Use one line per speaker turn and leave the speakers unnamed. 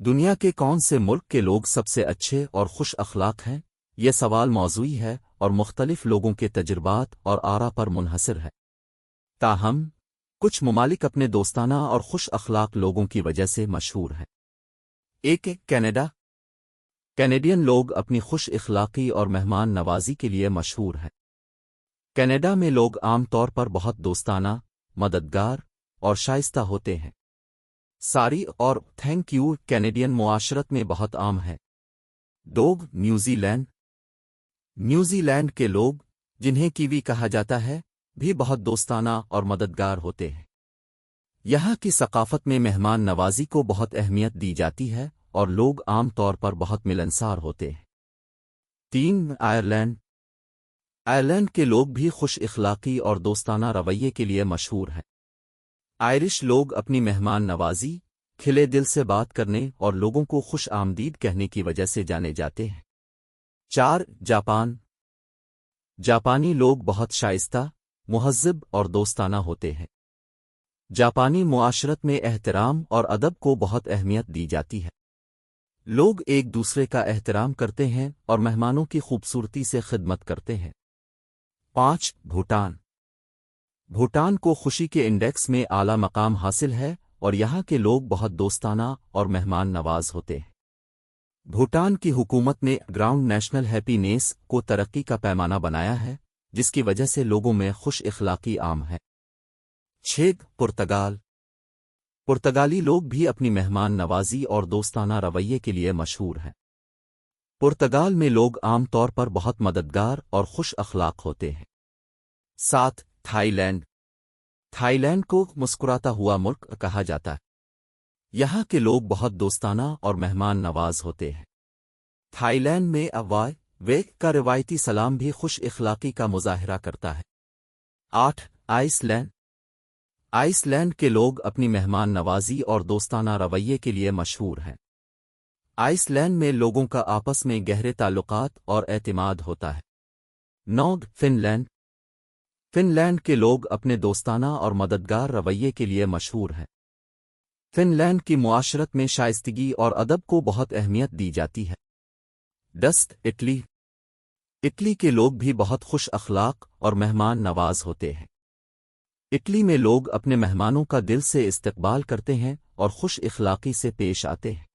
دنیا کے کون سے ملک کے لوگ سب سے اچھے اور خوش اخلاق ہیں؟ یہ سوال موضوعی ہے اور مختلف لوگوں کے تجربات اور آرا پر منحصر ہے۔ تاہم کچھ ممالک اپنے دوستانہ اور خوش اخلاق لوگوں کی وجہ سے مشہور ہیں۔ ایک کینیڈا۔ کینیڈین لوگ اپنی خوش اخلاقی اور مہمان نوازی کے لیے مشہور ہیں۔ کینیڈا میں لوگ عام طور پر بہت دوستانہ، مددگار اور شائستہ ہوتے ہیں۔ ساری اور تھینک یو کینیڈین معاشرت میں بہت عام ہے۔ New Zealand. نیوزی لینڈ کے لوگ، جنہیں کیوی کہا جاتا ہے، بھی بہت دوستانہ اور مددگار ہوتے ہیں۔ یہاں کی ثقافت میں مہمان نوازی کو بہت اہمیت دی جاتی ہے اور لوگ عام طور پر بہت ملنسار ہوتے ہیں۔ آئرلینڈ۔ آئرلینڈ کے لوگ بھی خوش اخلاقی اور دوستانہ رویے کے لیے مشہور ہیں۔ آئرش لوگ اپنی مہمان نوازی، کھلے دل سے بات کرنے اور لوگوں کو خوش آمدید کہنے کی وجہ سے جانے جاتے ہیں۔ جاپان۔ جاپانی لوگ بہت شائستہ، مہذب اور دوستانہ ہوتے ہیں۔ جاپانی معاشرت میں احترام اور ادب کو بہت اہمیت دی جاتی ہے۔ لوگ ایک دوسرے کا احترام کرتے ہیں اور مہمانوں کی خوبصورتی سے خدمت کرتے ہیں۔ بھوٹان۔ بھوٹان کو خوشی کے انڈیکس میں اعلیٰ مقام حاصل ہے اور یہاں کے لوگ بہت دوستانہ اور مہمان نواز ہوتے ہیں۔ بھوٹان کی حکومت نے گراؤنڈ نیشنل ہیپی نیس کو ترقی کا پیمانہ بنایا ہے، جس کی وجہ سے لوگوں میں خوش اخلاقی عام ہے۔ پرتگال۔ پرتگالی لوگ بھی اپنی مہمان نوازی اور دوستانہ رویے کے لیے مشہور ہیں۔ پرتگال میں لوگ عام طور پر بہت مددگار اور خوش اخلاق ہوتے ہیں۔ Thai land. تھائی لینڈ کو مسکراتا ہوا ملک کہا جاتا ہے۔ یہاں کے لوگ بہت دوستانہ اور مہمان نواز ہوتے ہیں۔ تھائی لینڈ میں ویک کا روایتی سلام بھی خوش اخلاقی کا مظاہرہ کرتا ہے۔ Ice land. آئس لینڈ کے لوگ اپنی مہمان نوازی اور دوستانہ رویے کے لیے مشہور ہیں۔ آئس لینڈ میں لوگوں کا آپس میں گہرے تعلقات اور اعتماد ہوتا ہے۔ Fun land. فن لینڈ کے لوگ اپنے دوستانہ اور مددگار رویے کے لیے مشہور ہیں۔ فن لینڈ کی معاشرت میں شائستگی اور ادب کو بہت اہمیت دی جاتی ہے۔ اٹلی۔ اٹلی کے لوگ بھی بہت خوش اخلاق اور مہمان نواز ہوتے ہیں۔ اٹلی میں لوگ اپنے مہمانوں کا دل سے استقبال کرتے ہیں اور خوش اخلاقی سے پیش آتے ہیں۔